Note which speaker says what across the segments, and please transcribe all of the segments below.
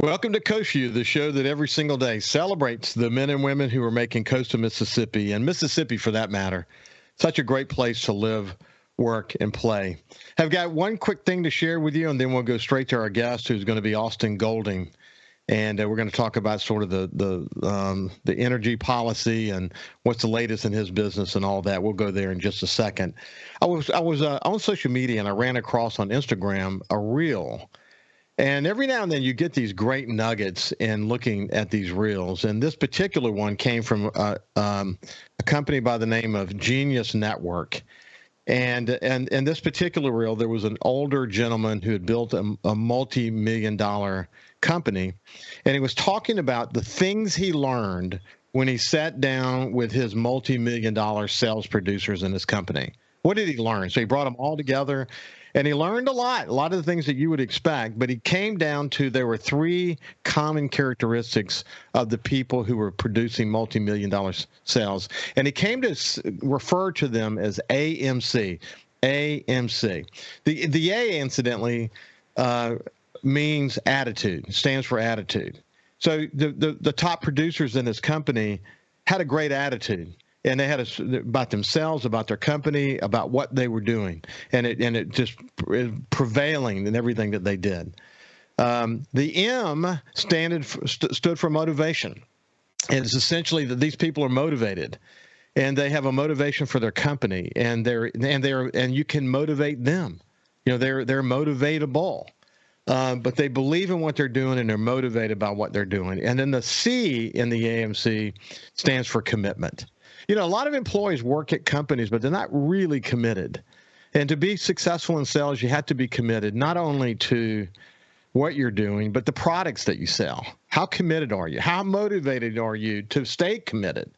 Speaker 1: Welcome to Coast Vue, the show that every single day celebrates the men and women who are making coastal Mississippi, and Mississippi for that matter, such a great place to live, work, and play. I've got one quick thing to share with you, and then we'll go straight to our guest, who's going to be Austin Golding. And we're going to talk about sort of the energy policy and what's the latest in his business and all that. We'll go there in just a second. I was on social media, and I ran across on Instagram a reel. And every now and then you get these great nuggets in looking at these reels. And this particular one came from a company by the name of Genius Network. And in this particular reel, there was an older gentleman who had built a multi-million-dollar company. And he was talking about the things he learned when he sat down with his multi-million-dollar sales producers in his company. What did he learn? So he brought them all together. And he learned a lot of the things that you would expect, but he came down to there were three common characteristics of the people who were producing multi-million-dollar sales. And he came to refer to them as AMC. AMC. The A, incidentally, means attitude, stands for attitude. So the top producers in this company had a great attitude. And they had about themselves, about their company, about what they were doing, and it just prevailing in everything that they did. The M stood for motivation, and it's essentially that these people are motivated, and they have a motivation for their company, and you can motivate them. You know, they're motivatable. But they believe in what they're doing, and they're motivated by what they're doing. And then the C in the AMC stands for commitment. You know, a lot of employees work at companies, but they're not really committed. And to be successful in sales, you have to be committed not only to what you're doing, but the products that you sell. How committed are you? How motivated are you to stay committed?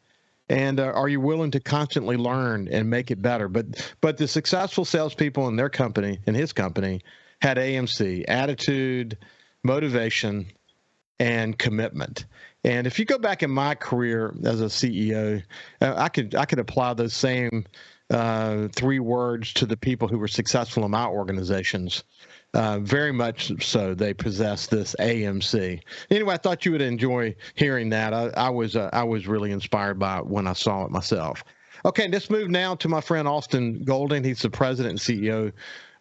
Speaker 1: And are you willing to constantly learn and make it better? But the successful salespeople in their company, in his company, had AMC, attitude, motivation, and commitment. And if you go back in my career as a CEO, I could apply those same three words to the people who were successful in my organizations. Very much so, they possess this AMC. Anyway, I thought you would enjoy hearing that. I was really inspired by it when I saw it myself. Okay, let's move now to my friend Austin Golding. He's the president and CEO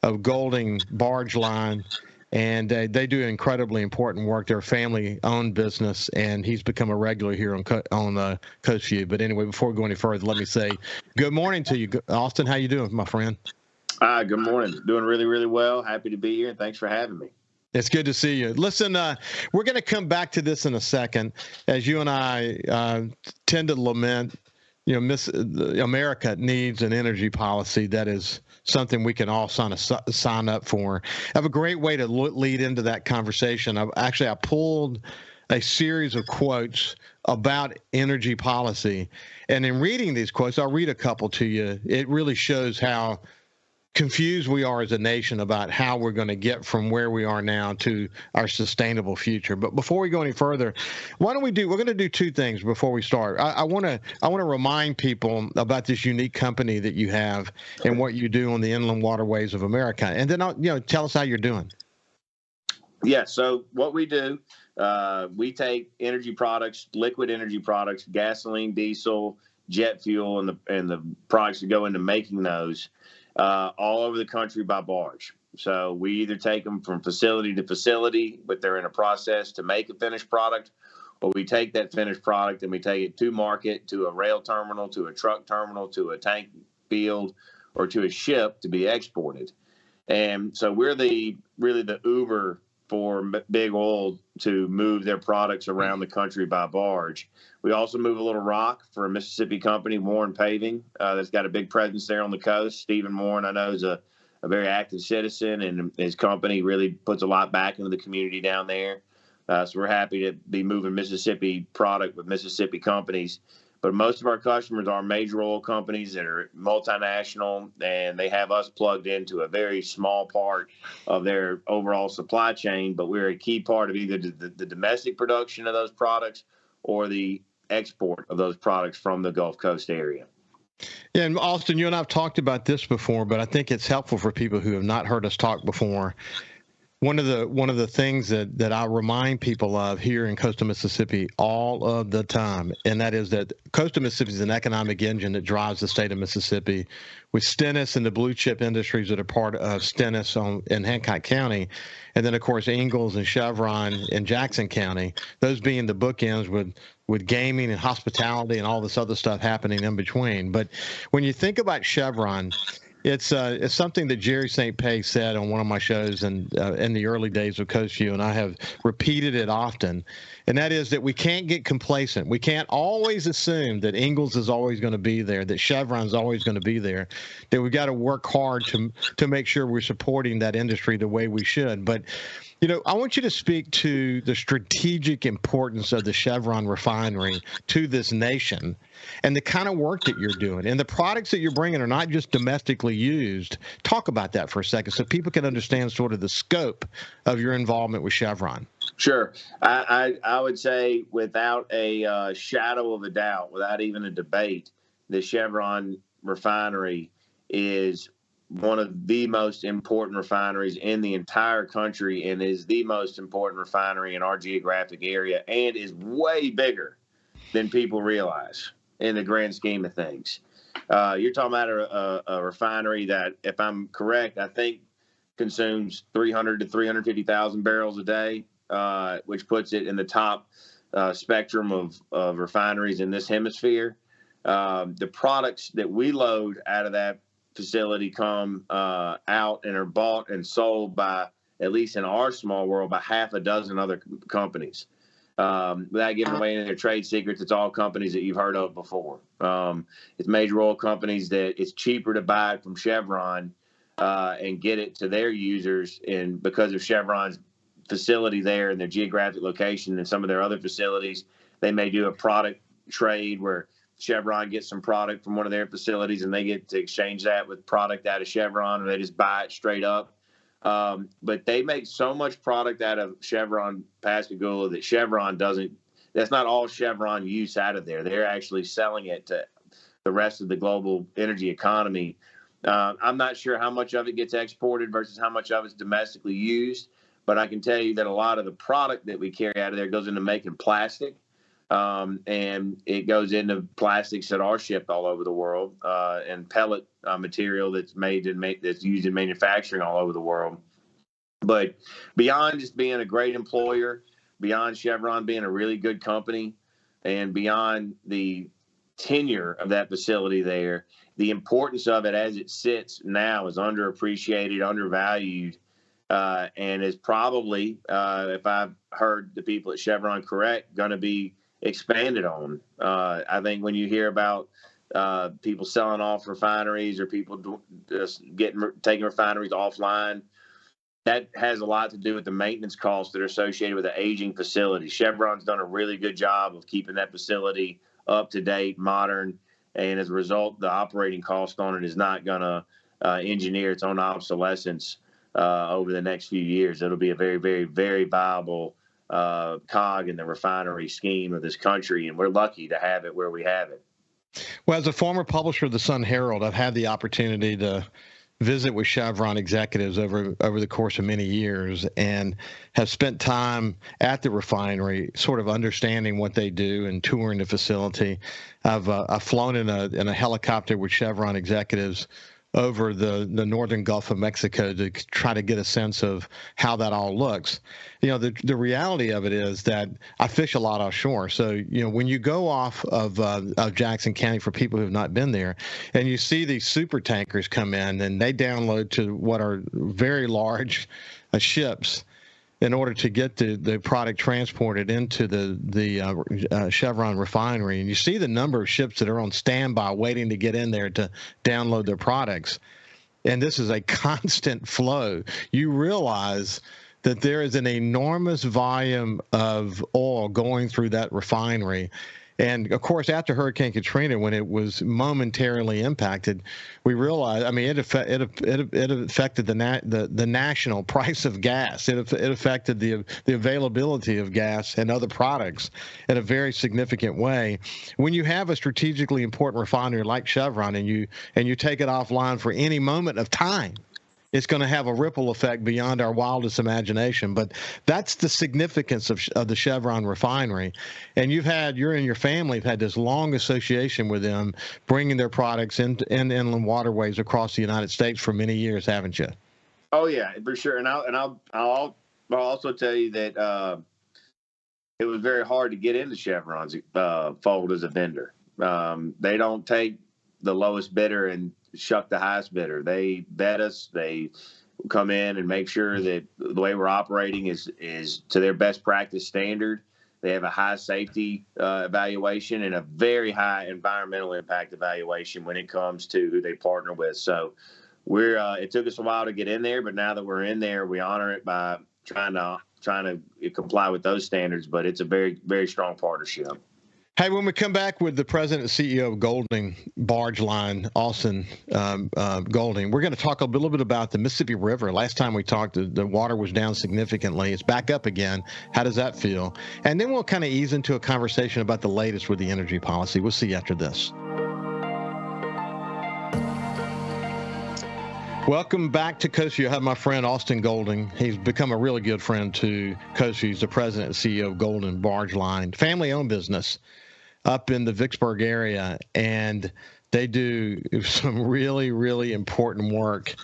Speaker 1: of Golding Barge Line. And they do incredibly important work. They're a family-owned business, and he's become a regular here on Coast Vue. But anyway, before we go any further, let me say good morning to you, Austin. How you doing, my friend?
Speaker 2: Good morning. Doing really, really well. Happy to be here, and thanks for having me.
Speaker 1: It's good to see you. Listen, we're going to come back to this in a second, as you and I tend to lament. You know, America needs an energy policy that is something we can all sign up for. I have a great way to lead into that conversation. I pulled a series of quotes about energy policy. And in reading these quotes, I'll read a couple to you. It really shows how confused we are as a nation about how we're going to get from where we are now to our sustainable future. But before we go any further, we're going to do two things before we start. I want to remind people about this unique company that you have and what you do on the inland waterways of America. And then tell us how you're doing.
Speaker 2: Yeah, so what we do, we take energy products, liquid energy products, gasoline, diesel, jet fuel, and the products that go into making those all over the country by barge. So we either take them from facility to facility, but they're in a process to make a finished product, or we take that finished product and we take it to market, to a rail terminal, to a truck terminal, to a tank field, or to a ship to be exported. And so we're really the Uber for big oil to move their products around the country by barge. We also move a little rock for a Mississippi company, Warren Paving, that's got a big presence there on the coast. Stephen Warren, I know, is a very active citizen, and his company really puts a lot back into the community down there. So we're happy to be moving Mississippi product with Mississippi companies. But most of our customers are major oil companies that are multinational, and they have us plugged into a very small part of their overall supply chain. But we're a key part of either the domestic production of those products or the export of those products from the Gulf Coast area.
Speaker 1: Yeah, and Austin, you and I have talked about this before, but I think it's helpful for people who have not heard us talk before. One of the things that I remind people of here in coastal Mississippi all of the time, and that is that coastal Mississippi is an economic engine that drives the state of Mississippi, with Stennis and the blue chip industries that are part of Stennis in Hancock County, and then of course Ingalls and Chevron in Jackson County. Those being the bookends with gaming and hospitality and all this other stuff happening in between. But when you think about Chevron, it's something that Jerry St. Pé said on one of my shows in the early days of Coast Vue, and I have repeated it often, and that is that we can't get complacent. We can't always assume that Ingalls is always going to be there, that Chevron's always going to be there, that we've got to work hard to make sure we're supporting that industry the way we should. But I want you to speak to the strategic importance of the Chevron refinery to this nation and the kind of work that you're doing. And the products that you're bringing are not just domestically used. Talk about that for a second so people can understand sort of the scope of your involvement with Chevron.
Speaker 2: Sure. I would say without a shadow of a doubt, without even a debate, the Chevron refinery is one of the most important refineries in the entire country and is the most important refinery in our geographic area and is way bigger than people realize in the grand scheme of things. You're talking about a refinery that, if I'm correct, I think consumes 300 to 350,000 barrels a day, which puts it in the top spectrum of refineries in this hemisphere. The products that we load out of that facility come out and are bought and sold by, at least in our small world, by half a dozen other companies. Without giving away any of their trade secrets, it's all companies that you've heard of before. It's major oil companies that it's cheaper to buy it from Chevron and get it to their users. And because of Chevron's facility there and their geographic location and some of their other facilities, they may do a product trade where Chevron gets some product from one of their facilities and they get to exchange that with product out of Chevron, or they just buy it straight up. But they make so much product out of Chevron Pascagoula that Chevron doesn't, that's not all Chevron use out of there. They're actually selling it to the rest of the global energy economy. I'm not sure how much of it gets exported versus how much of it's domestically used, but I can tell you that a lot of the product that we carry out of there goes into making plastic. And it goes into plastics that are shipped all over the world, and pellet material that's that's used in manufacturing all over the world. But beyond just being a great employer, beyond Chevron being a really good company, and beyond the tenure of that facility there, the importance of it as it sits now is underappreciated, undervalued, and is probably, if I've heard the people at Chevron correct, going to be expanded on. I think when you hear about people selling off refineries or people just taking refineries offline, that has a lot to do with the maintenance costs that are associated with the aging facility. Chevron's done a really good job of keeping that facility up to date, modern, and as a result, the operating cost on it is not going to engineer its own obsolescence over the next few years. It'll be a very, very, very viable cog in the refinery scheme of this country, and we're lucky to have it where we have it.
Speaker 1: Well, as a former publisher of the Sun Herald, I've had the opportunity to visit with Chevron executives over the course of many years and have spent time at the refinery sort of understanding what they do and touring the facility. I've flown in a helicopter with Chevron executives over the northern Gulf of Mexico to try to get a sense of how that all looks. The reality of it is that I fish a lot offshore. So, when you go off of Jackson County, for people who have not been there, and you see these super tankers come in and they download to what are very large ships in order to get the product transported into the Chevron refinery. And you see the number of ships that are on standby waiting to get in there to download their products. And this is a constant flow. You realize that there is an enormous volume of oil going through that refinery. And of course, after Hurricane Katrina, when it was momentarily impacted, we realized, it affected the national price of gas. It affected the availability of gas and other products in a very significant way. When you have a strategically important refinery like Chevron and you take it offline for any moment of time, it's going to have a ripple effect beyond our wildest imagination. But that's the significance of the Chevron refinery. And you and your family have had this long association with them, bringing their products in inland waterways across the United States for many years, haven't you?
Speaker 2: Oh yeah, for sure. And I'll also tell you that it was very hard to get into Chevron's fold as a vendor. They don't take the lowest bidder and shuck the highest bidder. They vet us. They come in and make sure that the way we're operating is to their best practice standard. They have a high safety evaluation and a very high environmental impact evaluation when it comes to who they partner with. So it took us a while to get in there, but now that we're in there, we honor it by trying to comply with those standards. But it's a very, very strong partnership.
Speaker 1: Hey, when we come back with the president and CEO of Golding Barge Line, Austin Golding, we're going to talk a little bit about the Mississippi River. Last time we talked, the water was down significantly. It's back up again. How does that feel? And then we'll kind of ease into a conversation about the latest with the energy policy. We'll see you after this. Welcome back to Coast View. I have my friend Austin Golding. He's become a really good friend to Coast View. He's the president and CEO of Golding Barge Line, family-owned business up in the Vicksburg area, and they do some really, really important work.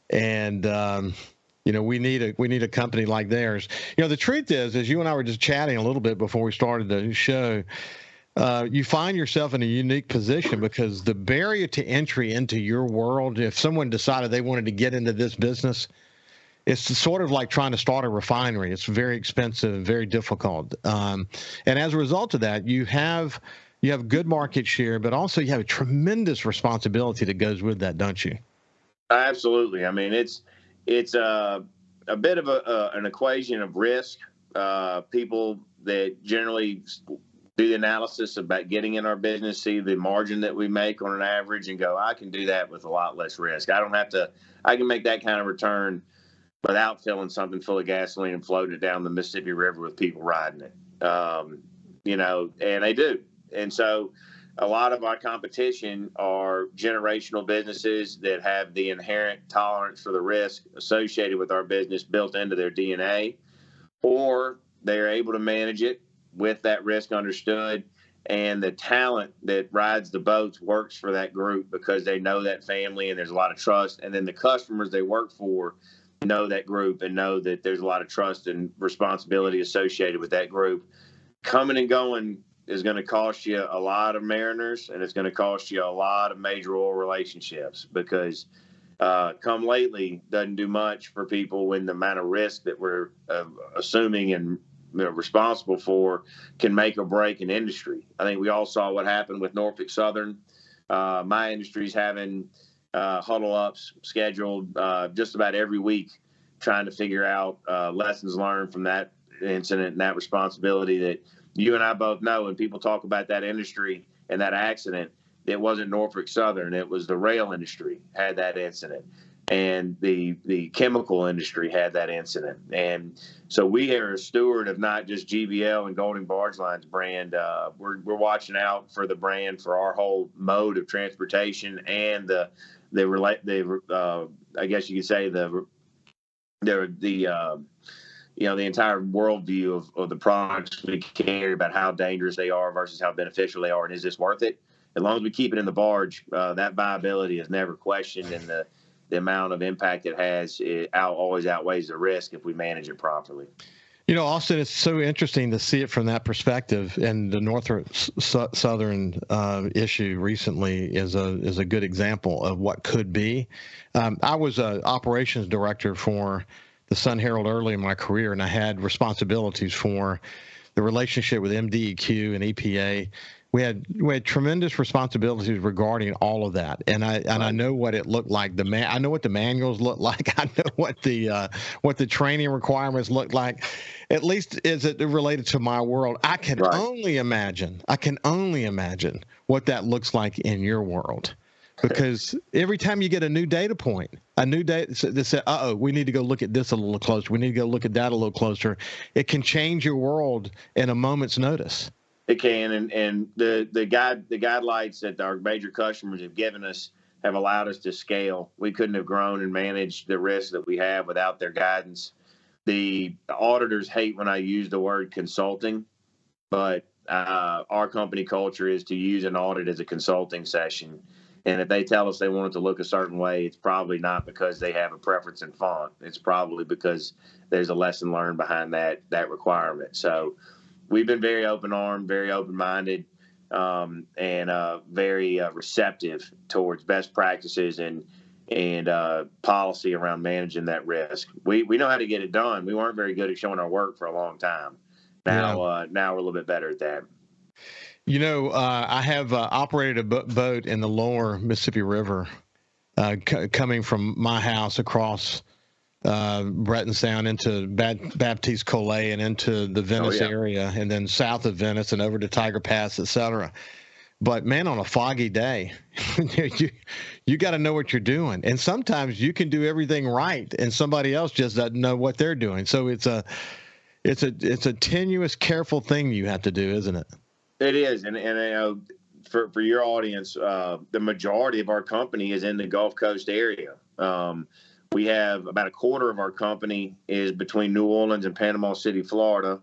Speaker 1: And we need a company like theirs. The truth is, as you and I were just chatting a little bit before we started the show, you find yourself in a unique position because the barrier to entry into your world, if someone decided they wanted to get into this business, it's sort of like trying to start a refinery. It's very expensive and very difficult. And as a result of that, you have good market share, but also you have a tremendous responsibility that goes with that, don't you?
Speaker 2: Absolutely. I mean, it's a bit of an equation of risk. People that generally do the analysis about getting in our business, see the margin that we make on an average and go, I can do that with a lot less risk. I can make that kind of return without filling something full of gasoline and floating it down the Mississippi River with people riding it. And they do. And so a lot of our competition are generational businesses that have the inherent tolerance for the risk associated with our business built into their DNA, or they're able to manage it with that risk understood, and the talent that rides the boats works for that group because they know that family and there's a lot of trust. And then the customers they work for know that group and know that there's a lot of trust and responsibility associated with that group. Coming and going is going to cost you a lot of mariners, and it's going to cost you a lot of major oil relationships because come lately doesn't do much for people when the amount of risk that we're assuming and responsible for can make or break an industry. I think we all saw what happened with Norfolk Southern. My industry's having huddle ups scheduled just about every week, trying to figure out lessons learned from that incident and that responsibility that you and I both know. When people talk about that industry and that accident, it wasn't Norfolk Southern. It was the rail industry had that incident, and the chemical industry had that incident. And so we are a steward of not just GBL and Golding Barge Line's brand. We're watching out for the brand for our whole mode of transportation and the I guess you could say the entire worldview of the products we carry, about how dangerous they are versus how beneficial they are, and is this worth it? As long as we keep it in the barge, that viability is never questioned, and the amount of impact it has always outweighs the risk if we manage it properly.
Speaker 1: Austin, it's so interesting to see it from that perspective, and the Norfolk Southern issue recently is a good example of what could be. I was an operations director for the Sun Herald early in my career, and I had responsibilities for the relationship with MDEQ and EPA. We had tremendous responsibilities regarding all of that, and I know what it looked like. I know what the manuals look like. I know what the training requirements look like. At least as it related to my world, I can only imagine what that looks like in your world. Because every time you get a new data point, they say, we need to go look at this a little closer. We need to go look at that a little closer. It can change your world in a moment's notice.
Speaker 2: It can, and the guidelines that our major customers have given us, have allowed us to scale. We couldn't have grown and managed the risk that we have without their guidance. The auditors hate when I use the word consulting, but our company culture is to use an audit as a consulting session. And if they tell us they want it to look a certain way, it's probably not because they have a preference in font. It's probably because there's a lesson learned behind that requirement. So we've been very open-armed, very open-minded, and very receptive towards best practices and policy around managing that risk. We know how to get it done. We weren't very good at showing our work for a long time. Now we're a little bit better at that.
Speaker 1: You know, I have operated a boat in the lower Mississippi River, coming from my house across Breton Sound into Baptiste Collet and into the Venice area, and then south of Venice and over to Tiger Pass, etc. But man, on a foggy day, you got to know what you're doing, and sometimes you can do everything right, and somebody else just doesn't know what they're doing. So it's a tenuous, careful thing you have to do, isn't it?
Speaker 2: It is, and for your audience, the majority of our company is in the Gulf Coast area. We have about a quarter of our company is between New Orleans and Panama City, Florida.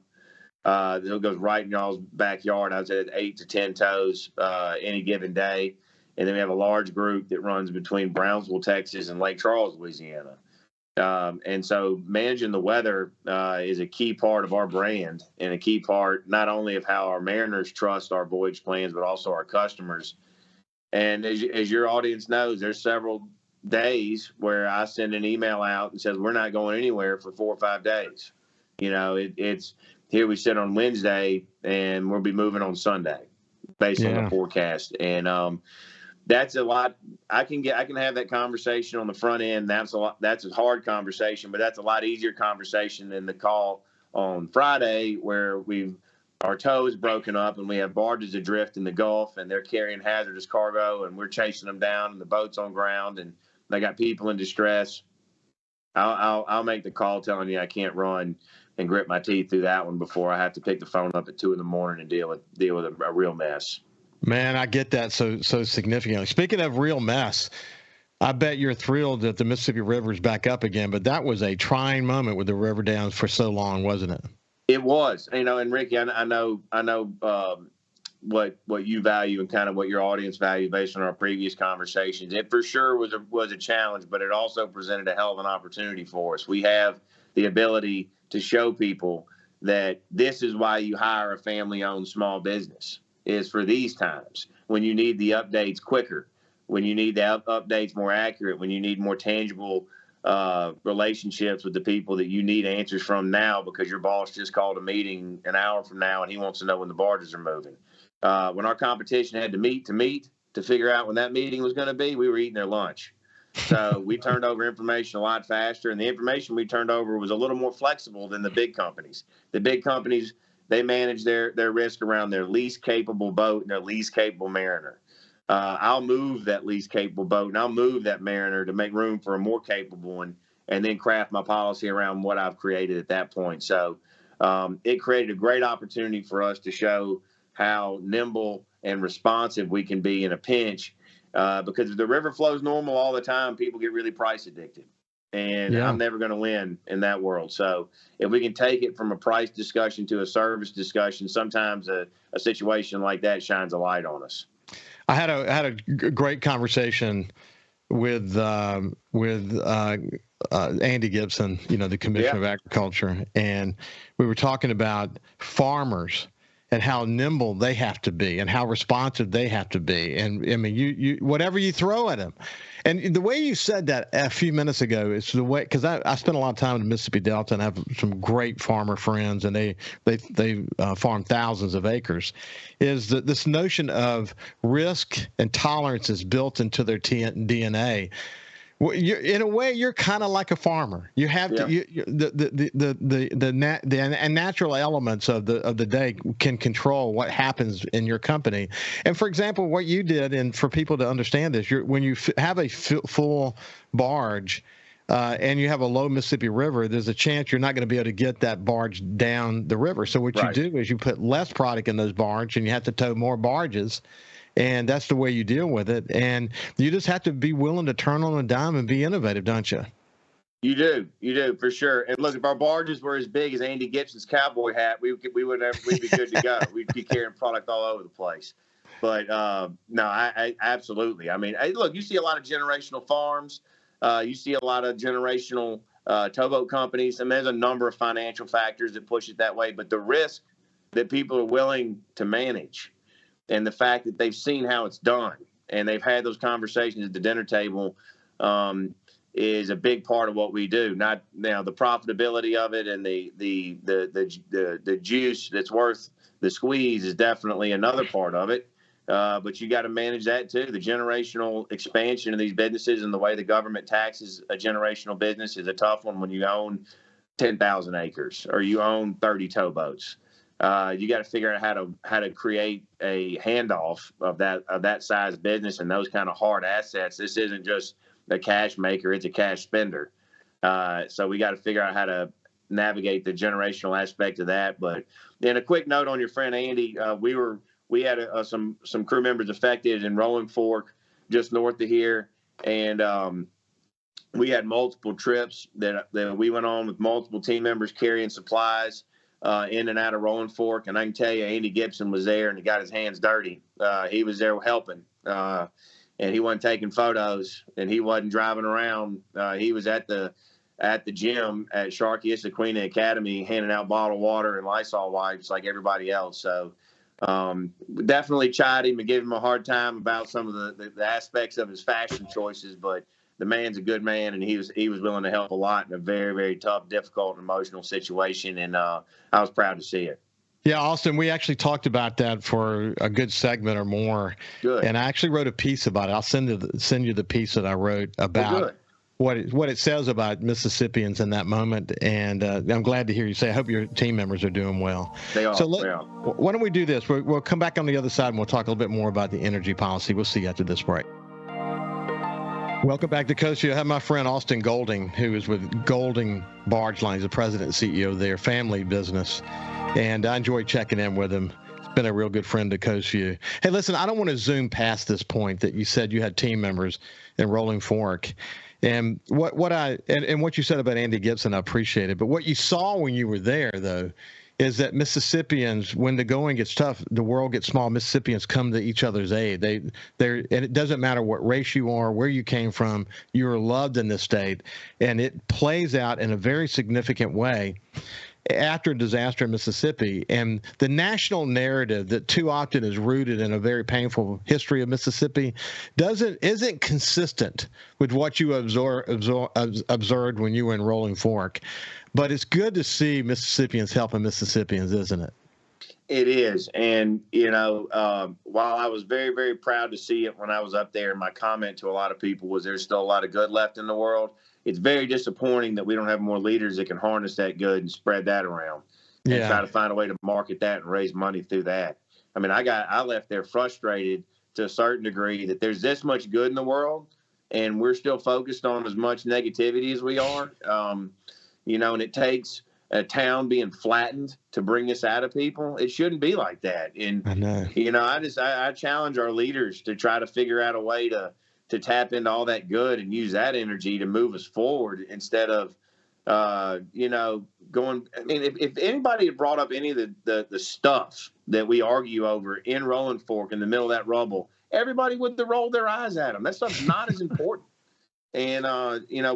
Speaker 2: It goes right in y'all's backyard. I would say 8 to 10 tows any given day. And then we have a large group that runs between Brownsville, Texas, and Lake Charles, Louisiana. And so managing the weather is a key part of our brand and a key part not only of how our mariners trust our voyage plans, but also our customers. And as your audience knows, there's several days where I send an email out and says, we're not going anywhere for 4 or 5 days. You know, it's here we sit on Wednesday and we'll be moving on Sunday based on the forecast. And that's a lot. I can have that conversation on the front end. That's a hard conversation, but that's a lot easier conversation than the call on Friday where our tow is broken up and we have barges adrift in the Gulf and they're carrying hazardous cargo and we're chasing them down and the boat's on ground and they got people in distress. I'll make the call telling you I can't run and grit my teeth through that one before I have to pick the phone up at 2 a.m. and deal with a real mess. Man,
Speaker 1: I get that so significantly. Speaking of real mess, I bet you're thrilled that the Mississippi River is back up again, but that was a trying moment with the river down for so long, wasn't it?
Speaker 2: It was. You know, and Ricky, I know what you value and kind of what your audience value based on our previous conversations. It for sure was a challenge, but it also presented a hell of an opportunity for us. We have the ability to show people that this is why you hire a family-owned small business, is for these times when you need the updates quicker, when you need the updates more accurate, when you need more tangible relationships with the people that you need answers from now because your boss just called a meeting an hour from now and he wants to know when the barges are moving. When our competition had to meet to figure out when that meeting was going to be, we were eating their lunch. So we turned over information a lot faster, and the information we turned over was a little more flexible than the big companies. The big companies, they manage their risk around their least capable boat and their least capable mariner. I'll move that least capable boat and I'll move that mariner to make room for a more capable one and then craft my policy around what I've created at that point. So it created a great opportunity for us to show how nimble and responsive we can be in a pinch. Because if the river flows normal all the time, people get really price addicted. And I'm never going to win in that world. So if we can take it from a price discussion to a service discussion, sometimes a situation like that shines a light on us.
Speaker 1: I had a great conversation with Andy Gibson, the Commissioner of Agriculture, and we were talking about farmers and how nimble they have to be and how responsive they have to be. And I mean, you whatever you throw at them. And the way you said that a few minutes ago is the way, because I spent a lot of time in the Mississippi Delta and I have some great farmer friends, and they farm thousands of acres, is that this notion of risk and tolerance is built into their DNA. In a way, you're kind of like a farmer. You have to the natural elements of the day can control what happens in your company. And for example, what you did, and for people to understand this, when you have a full barge and you have a low Mississippi River, there's a chance you're not going to be able to get that barge down the river. So what you do is you put less product in those barges, and you have to tow more barges. and that's the way you deal with it. And you just have to be willing to turn on a dime and be innovative, don't you?
Speaker 2: You do for sure. And look, if our barges were as big as Andy Gibson's cowboy hat, we'd be good to go. We'd be carrying product all over the place. But no, I absolutely. I mean, look, you see a lot of generational farms. You see a lot of generational towboat companies. I mean, there's a number of financial factors that push it that way. But the risk that people are willing to manage, and the fact that they've seen how it's done, and they've had those conversations at the dinner table, is a big part of what we do. Not now the profitability of it and the juice that's worth the squeeze is definitely another part of it. But you got to manage that too. The generational expansion of these businesses and the way the government taxes a generational business is a tough one when you own 10,000 acres or you own 30 towboats. You got to figure out how to create a handoff of that size business and those kind of hard assets. This isn't just a cash maker; it's a cash spender. So we got to figure out how to navigate the generational aspect of that. But then a quick note on your friend Andy, we had some crew members affected in Rolling Fork, just north of here, and we had multiple trips that we went on with multiple team members carrying supplies in and out of Rolling Fork. And I can tell you, Andy Gibson was there, and he got his hands dirty. He was there helping. And he wasn't taking photos, and he wasn't driving around. He was at the gym at Sharkey Issaquah Academy handing out bottled water and Lysol wipes like everybody else. So definitely chide him and give him a hard time about some of the aspects of his fashion choices. But the man's a good man, and he was willing to help a lot in a very, very tough, difficult, emotional situation. And I was proud to see it.
Speaker 1: Yeah, Austin, we actually talked about that for a good segment or more.
Speaker 2: Good.
Speaker 1: And I actually wrote a piece about it. I'll send you the piece that I wrote about what it says about Mississippians in that moment. And I'm glad to hear you say, I hope your team members are doing well.
Speaker 2: They are.
Speaker 1: So why don't we do this? We'll come back on the other side and we'll talk a little bit more about the energy policy. We'll see you after this break. Welcome back to Coast Vue. I have my friend Austin Golding, who is with Golding Barge Line. He's the president and CEO there, family business. And I enjoy checking in with him. He's been a real good friend to Coast Vue. Hey, listen, I don't want to zoom past this point that you said you had team members in Rolling Fork. And what you said about Andy Gibson, I appreciate it. But what you saw when you were there, though, is that Mississippians, when the going gets tough, the world gets small, Mississippians come to each other's aid. And it doesn't matter what race you are, where you came from, you are loved in this state. And it plays out in a very significant way after a disaster in Mississippi. And the national narrative that too often is rooted in a very painful history of Mississippi isn't consistent with what you observed when you were in Rolling Fork. But it's good to see Mississippians helping Mississippians, isn't it?
Speaker 2: It is. And, while I was very, very proud to see it when I was up there, my comment to a lot of people was there's still a lot of good left in the world. It's very disappointing that we don't have more leaders that can harness that good and spread that around and try to find a way to market that and raise money through that. I mean, I left there frustrated to a certain degree that there's this much good in the world and we're still focused on as much negativity as we are. And it takes a town being flattened to bring this out of people. It shouldn't be like that. And,
Speaker 1: I know.
Speaker 2: I challenge our leaders to try to figure out a way to tap into all that good and use that energy to move us forward instead of, going. I mean, if anybody had brought up any of the stuff that we argue over in Rolling Fork in the middle of that rubble, everybody would have rolled their eyes at them. That stuff's not as important. And,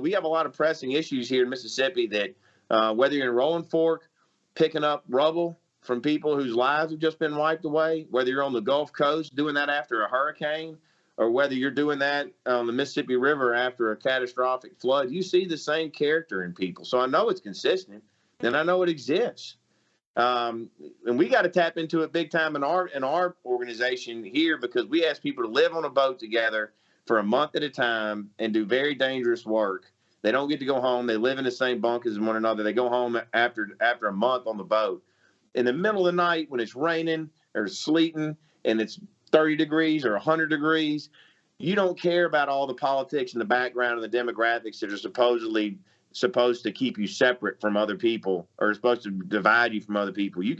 Speaker 2: we have a lot of pressing issues here in Mississippi that whether you're in Rolling Fork, picking up rubble from people whose lives have just been wiped away, whether you're on the Gulf Coast doing that after a hurricane, or whether you're doing that on the Mississippi River after a catastrophic flood, you see the same character in people. So I know it's consistent, and I know it exists. And we got to tap into it big time in our organization here, because we ask people to live on a boat together for a month at a time and do very dangerous work. They don't get to go home. They live in the same bunk as one another. They go home after a month on the boat. In the middle of the night when it's raining or sleeting and it's 30 degrees or 100 degrees, you don't care about all the politics and the background and the demographics that are supposed to keep you separate from other people or are supposed to divide you from other people. You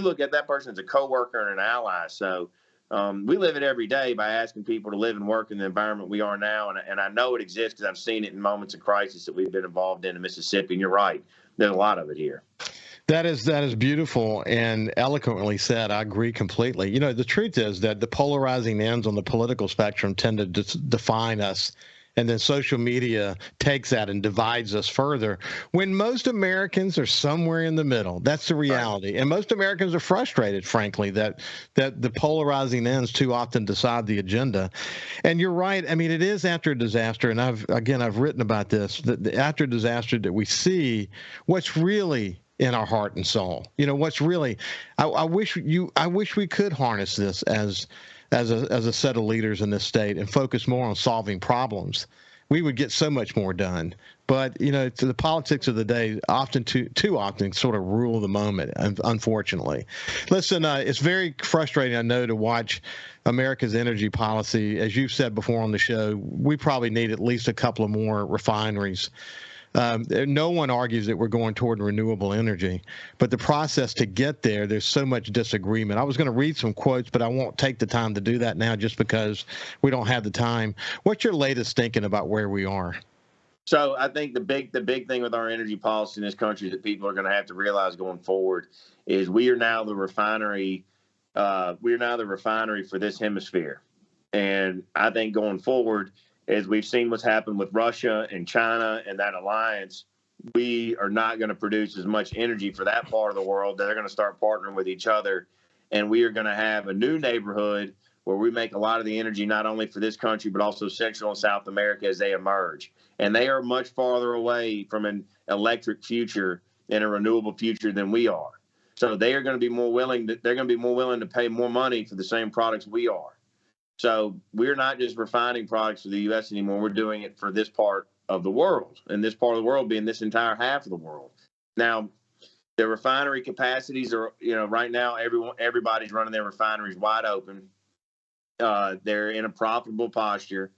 Speaker 2: look at that person as a coworker and an ally. So We live it every day by asking people to live and work in the environment we are now. And I know it exists because I've seen it in moments of crisis that we've been involved in Mississippi. And you're right. There's a lot of it here.
Speaker 1: That is beautiful and eloquently said. I agree completely. You know, the truth is that the polarizing ends on the political spectrum tend to define us. And then social media takes that and divides us further when most Americans are somewhere in the middle. That's the reality. Right. And most Americans are frustrated, frankly, that the polarizing ends too often decide the agenda. And you're right. I mean, it is after a disaster. And I've written about this, that after a disaster that we see what's really in our heart and soul. You know, what's really, I wish we could harness this as a set of leaders in this state and focus more on solving problems. We would get so much more done. But, you know, the politics of the day often too often sort of rule the moment, unfortunately. Listen, it's very frustrating, I know, to watch America's energy policy. As you've said before on the show, we probably need at least a couple of more refineries. No one argues that we're going toward renewable energy, but the process to get there, there's so much disagreement. I was going to read some quotes, but I won't take the time to do that now just because we don't have the time. What's your latest thinking about where we are?
Speaker 2: So I think the big thing with our energy policy in this country that people are going to have to realize going forward is we are now the refinery. We are now the refinery for this hemisphere. And I think going forward, as we've seen what's happened with Russia and China and that alliance, we are not going to produce as much energy for that part of the world. They're going to start partnering with each other. And we are going to have a new neighborhood where we make a lot of the energy, not only for this country, but also Central and South America as they emerge. And they are much farther away from an electric future and a renewable future than we are. So they are going to be more willing to pay more money for the same products we are. So we're not just refining products for the U.S. anymore. We're doing it for this part of the world, and this part of the world being this entire half of the world. Now, the refinery capacities are, right now everybody's running their refineries wide open. They're in a profitable posture,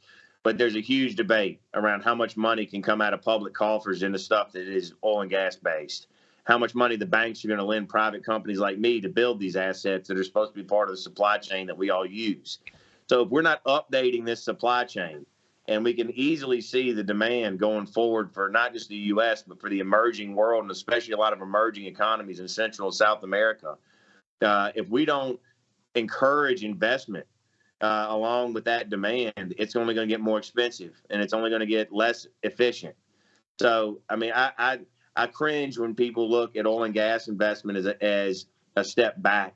Speaker 2: but there's a huge debate around how much money can come out of public coffers into stuff that is oil and gas based. How much money the banks are going to lend private companies like me to build these assets that are supposed to be part of the supply chain that we all use. So if we're not updating this supply chain, and we can easily see the demand going forward for not just the U.S., but for the emerging world, and especially a lot of emerging economies in Central and South America, if we don't encourage investment along with that demand, it's only going to get more expensive, and it's only going to get less efficient. So, I mean, I cringe when people look at oil and gas investment as a step back.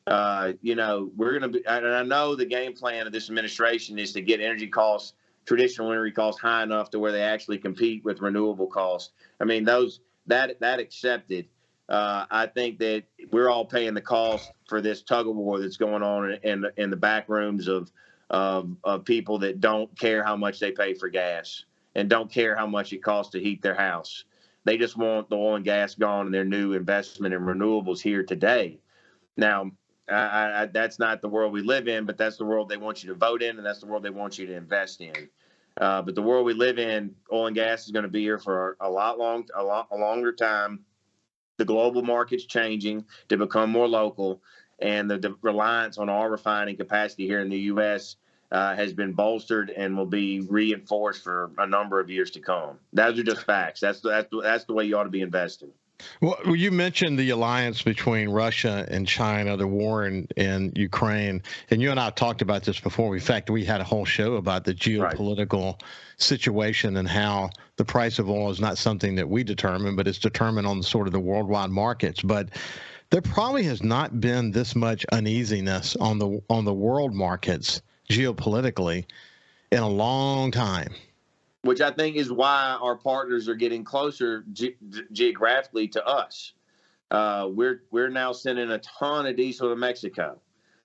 Speaker 2: We're going to be, and I know the game plan of this administration is to get traditional energy costs high enough to where they actually compete with renewable costs. I mean, that accepted. I think that we're all paying the cost for this tug of war that's going on in the back rooms of people that don't care how much they pay for gas and don't care how much it costs to heat their house. They just want the oil and gas gone and their new investment in renewables here today. Now, that's not the world we live in, but that's the world they want you to vote in, and that's the world they want you to invest in. But the world we live in, oil and gas is going to be here for a longer time. The global market's changing to become more local, and the reliance on our refining capacity here in the U.S. Has been bolstered and will be reinforced for a number of years to come. Those are just facts. That's the way you ought to be investing.
Speaker 1: Well, you mentioned the alliance between Russia and China, the war in Ukraine, and you and I talked about this before. In fact, we had a whole show about the geopolitical situation and how the price of oil is not something that we determine, but it's determined on sort of the worldwide markets. But there probably has not been this much uneasiness on the world markets geopolitically in a long time.
Speaker 2: Which I think is why our partners are getting closer geographically to us. We're now sending a ton of diesel to Mexico.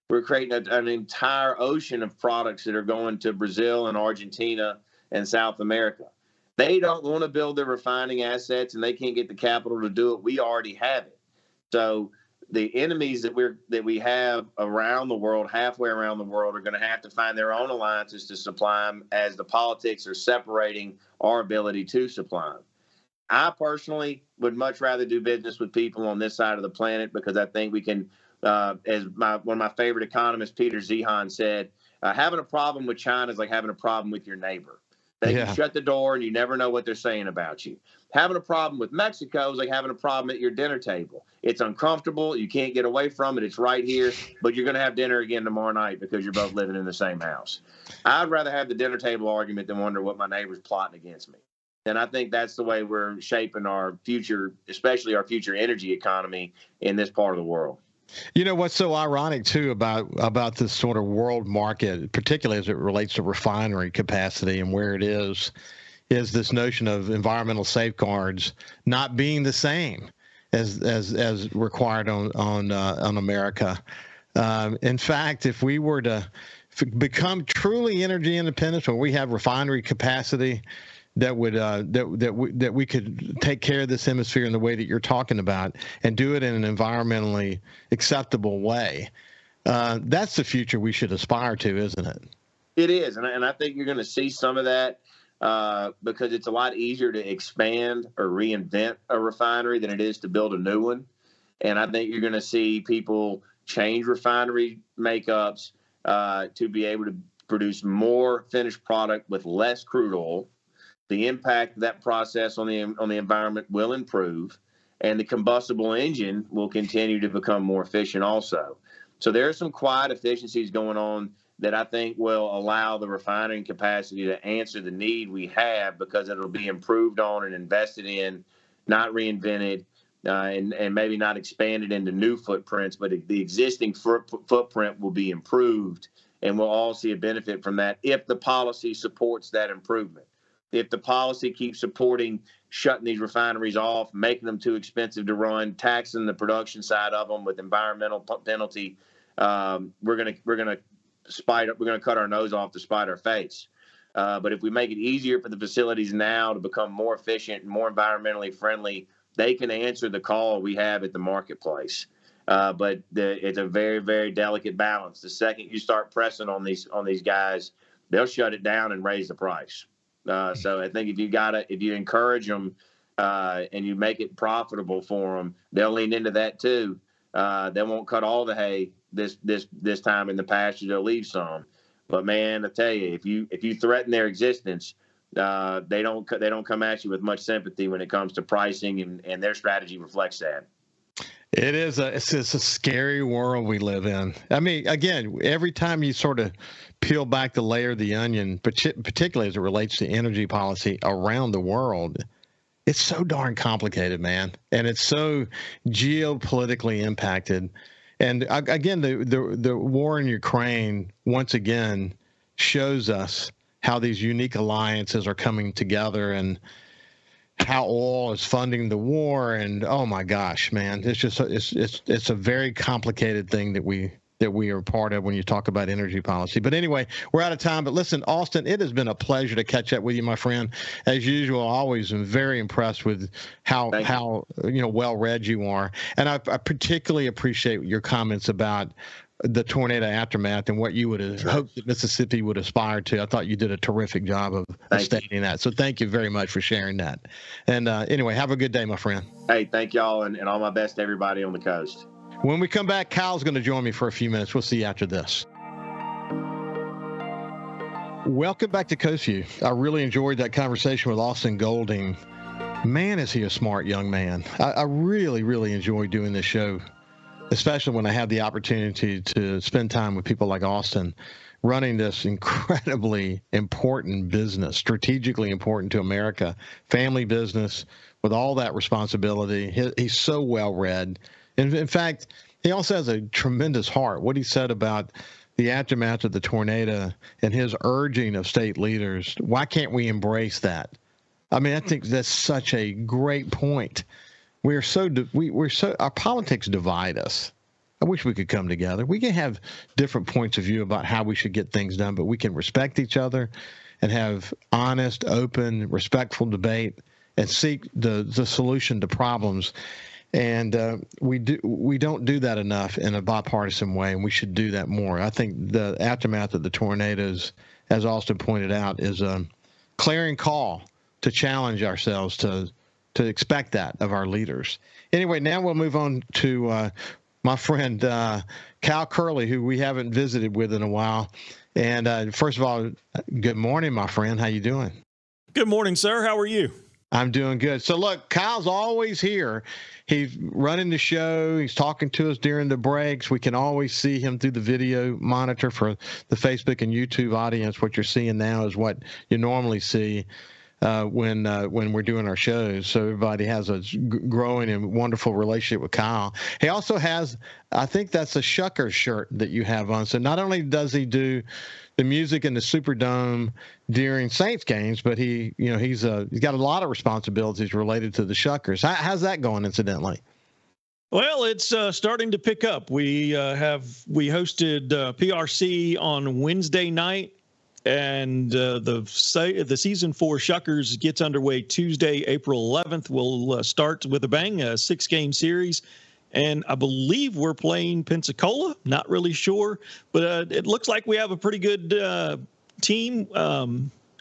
Speaker 2: We're creating an entire ocean of products that are going to Brazil and Argentina and South America. They don't want to build their refining assets, and they can't get the capital to do it. We already have it. So the enemies that we have around the world, halfway around the world, are going to have to find their own alliances to supply them, as the politics are separating our ability to supply them. I personally would much rather do business with people on this side of the planet, because I think we can As one of my favorite economists, Peter Zehan, said, having a problem with China is like having a problem with your neighbor. They can shut the door and you never know what they're saying about you. Having a problem with Mexico is like having a problem at your dinner table. It's uncomfortable. You can't get away from it. It's right here, but you're going to have dinner again tomorrow night because you're both living in the same house. I'd rather have the dinner table argument than wonder what my neighbor's plotting against me. And I think that's the way we're shaping our future, especially our future energy economy in this part of the world.
Speaker 1: You know what's so ironic too about this sort of world market, particularly as it relates to refinery capacity and where it is this notion of environmental safeguards not being the same as required on America. In fact, if we were to become truly energy independent, where we have refinery capacity that would that we could take care of this hemisphere in the way that you're talking about and do it in an environmentally acceptable way. That's the future we should aspire to, isn't it?
Speaker 2: It is, and I think you're going to see some of that because it's a lot easier to expand or reinvent a refinery than it is to build a new one. And I think you're going to see people change refinery makeups to be able to produce more finished product with less crude oil. The impact of that process on the environment will improve, and the combustible engine will continue to become more efficient also. So there are some quiet efficiencies going on that I think will allow the refining capacity to answer the need we have because it'll be improved on and invested in, not reinvented, and maybe not expanded into new footprints, but the existing footprint will be improved, and we'll all see a benefit from that if the policy supports that improvement. If the policy keeps supporting shutting these refineries off, making them too expensive to run, taxing the production side of them with environmental penalty, we're gonna cut our nose off to spite our face. But if we make it easier for the facilities now to become more efficient and more environmentally friendly, they can answer the call we have at the marketplace. But it's a very, very delicate balance. The second you start pressing on these guys, they'll shut it down and raise the price. So I think if you encourage them and you make it profitable for them, they'll lean into that too. They won't cut all the hay this time in the pasture. They'll leave some. But man, I tell you, if you threaten their existence, they don't come at you with much sympathy when it comes to pricing, and their strategy reflects that.
Speaker 1: It is it's a scary world we live in. I mean, again, every time you sort of peel back the layer of the onion, particularly as it relates to energy policy around the world, it's so darn complicated, man. And it's so geopolitically impacted. And again, the war in Ukraine, once again, shows us how these unique alliances are coming together and how oil is funding the war. And oh my gosh, man, it's just it's a very complicated thing that we are part of when you talk about energy policy. But anyway, we're out of time. But listen, Austin, it has been a pleasure to catch up with you, my friend. As usual, always am very impressed with how well read you are. And I particularly appreciate your comments about the tornado aftermath and what you would have hoped that Mississippi would aspire to. I thought you did a terrific job of stating that. So thank you very much for sharing that. And anyway, have a good day, my friend.
Speaker 2: Hey, thank y'all, and all my best to everybody on the coast.
Speaker 1: When we come back, Kyle's going to join me for a few minutes. We'll see you after this. Welcome back to Coast Vue. I really enjoyed that conversation with Austin Golding. Man, is he a smart young man. I really, really enjoy doing this show, especially when I have the opportunity to spend time with people like Austin, running this incredibly important business, strategically important to America, family business with all that responsibility. He's so well read. In fact, he also has a tremendous heart. What he said about the aftermath of the tornado and his urging of state leaders, why can't we embrace that? I mean, I think that's such a great point. We're so our politics divide us. I wish we could come together. We can have different points of view about how we should get things done, but we can respect each other and have honest, open, respectful debate and seek the solution to problems. And we don't do that enough in a bipartisan way, and we should do that more. I think the aftermath of the tornadoes, as Austin pointed out, is a clarion call to challenge ourselves to expect that of our leaders. Anyway, now we'll move on to my friend Cal Curley, who we haven't visited with in a while. And first of all, good morning, my friend. How you doing?
Speaker 3: Good morning, sir. How are you?
Speaker 1: I'm doing good. So look, Kyle's always here. He's running the show. He's talking to us during the breaks. We can always see him through the video monitor for the Facebook and YouTube audience. What you're seeing now is what you normally see when we're doing our shows. So everybody has a growing and wonderful relationship with Kyle. He also has, I think that's a Shuckers shirt that you have on. So not only does he do the music in the Superdome during Saints games, but he's got a lot of responsibilities related to the Shuckers. How's that going, incidentally?
Speaker 3: Well, it's starting to pick up. We hosted PRC on Wednesday night, and the season 4 Shuckers gets underway Tuesday, April 11th. We'll start with a bang, a 6-game series. And I believe we're playing Pensacola. Not really sure, but it looks like we have a pretty good team.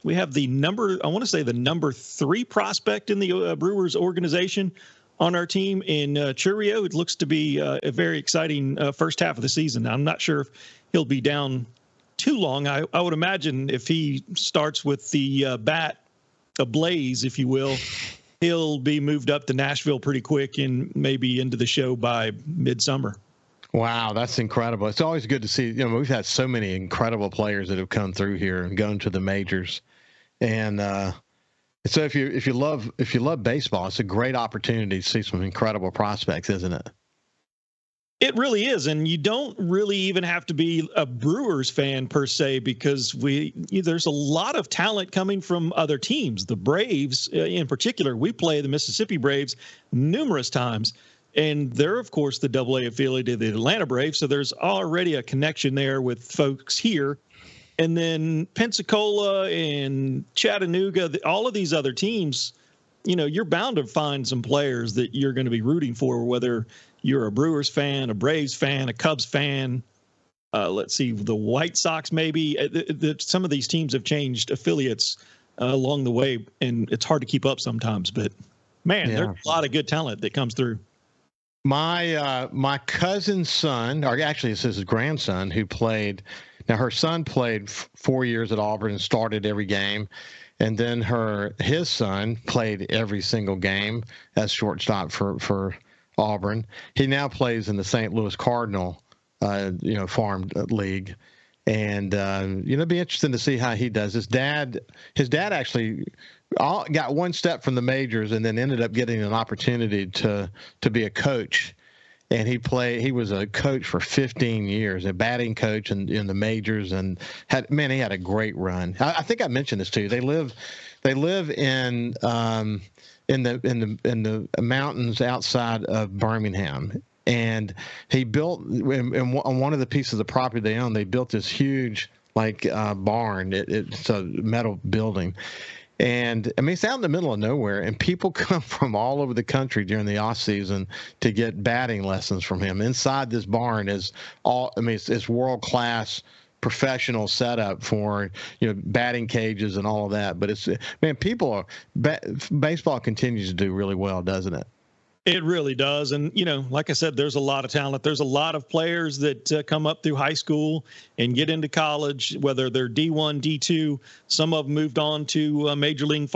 Speaker 3: We have the number 3 prospect in the Brewers organization on our team in Churio. It looks to be a very exciting first half of the season. I'm not sure if he'll be down too long. I would imagine if he starts with the bat ablaze, if you will, he'll be moved up to Nashville pretty quick and maybe into the show by midsummer.
Speaker 1: Wow, that's incredible. It's always good to see. We've had so many incredible players that have come through here and gone to the majors. And so if you love baseball, it's a great opportunity to see some incredible prospects, isn't it?
Speaker 3: It really is, and you don't really even have to be a Brewers fan per se, because there's a lot of talent coming from other teams. The Braves, in particular, we play the Mississippi Braves numerous times, and they're, of course, the AA affiliate of the Atlanta Braves, so there's already a connection there with folks here. And then Pensacola and Chattanooga, all of these other teams, you're bound to find some players that you're going to be rooting for, whether you're a Brewers fan, a Braves fan, a Cubs fan. Let's see, the White Sox maybe. Some of these teams have changed affiliates along the way, and it's hard to keep up sometimes. But, man, there's a lot of good talent that comes through.
Speaker 1: My cousin's son, or actually it's his grandson, who played. Now, her son played 4 years at Auburn and started every game. And then his son played every single game as shortstop for Auburn. He now plays in the St. Louis Cardinal, farm league. And, it'd be interesting to see how he does. His dad actually got one step from the majors and then ended up getting an opportunity to be a coach. And he was a coach for 15 years, a batting coach in the majors, and he had a great run. I think I mentioned this to you. They live in the mountains outside of Birmingham. And he built on one of the pieces of property they own, they built this huge barn. It's a metal building. And it's out in the middle of nowhere, and people come from all over the country during the off season to get batting lessons from him. Inside this barn is it's world class professional setup for batting cages and all of that. But baseball continues to do really well, doesn't it?
Speaker 3: It really does. And, like I said, there's a lot of talent. There's a lot of players that come up through high school and get into college, whether they're D1, D2. Some of them moved on to Major League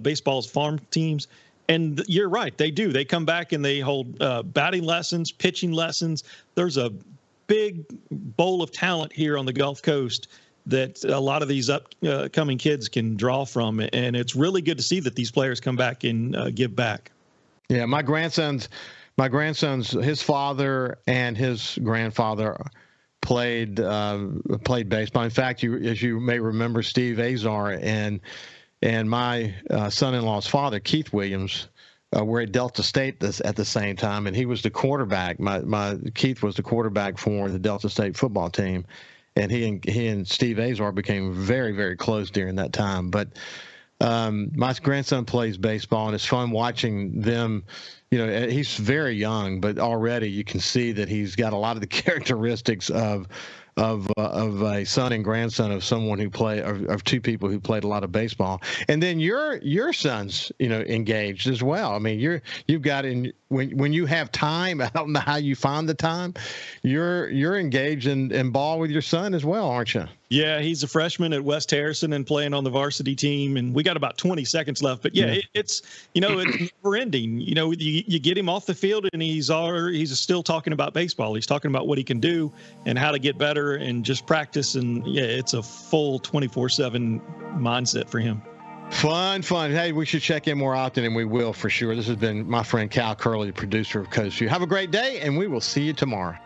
Speaker 3: Baseball's farm teams. And you're right. They do. They come back and they hold batting lessons, pitching lessons. There's a big bowl of talent here on the Gulf Coast that a lot of these upcoming kids can draw from. And it's really good to see that these players come back and give back.
Speaker 1: Yeah, my grandson's his father and his grandfather played baseball. In fact, as you may remember, Steve Azar and my son-in-law's father, Keith Williams, were at Delta State at the same time, and he was the quarterback. My Keith was the quarterback for the Delta State football team, and he and Steve Azar became very, very close during that time. But my grandson plays baseball, and it's fun watching them. He's very young, but already you can see that he's got a lot of the characteristics of of a son and grandson of someone who of two people who played a lot of baseball. And then your son's, engaged as well. I mean, you've got when you have time, I don't know how you find the time. You're engaged in ball with your son as well, aren't you?
Speaker 3: Yeah, he's a freshman at West Harrison and playing on the varsity team. And we got about 20 seconds left. But yeah, it's never ending. You get him off the field and he's still talking about baseball. He's talking about what he can do and how to get better and just practice. And yeah, it's a full 24/7 mindset for him.
Speaker 1: Fun. Hey, we should check in more often, and we will for sure. This has been my friend Cal Curley, the producer of Coast Vue. Have a great day, and we will see you tomorrow.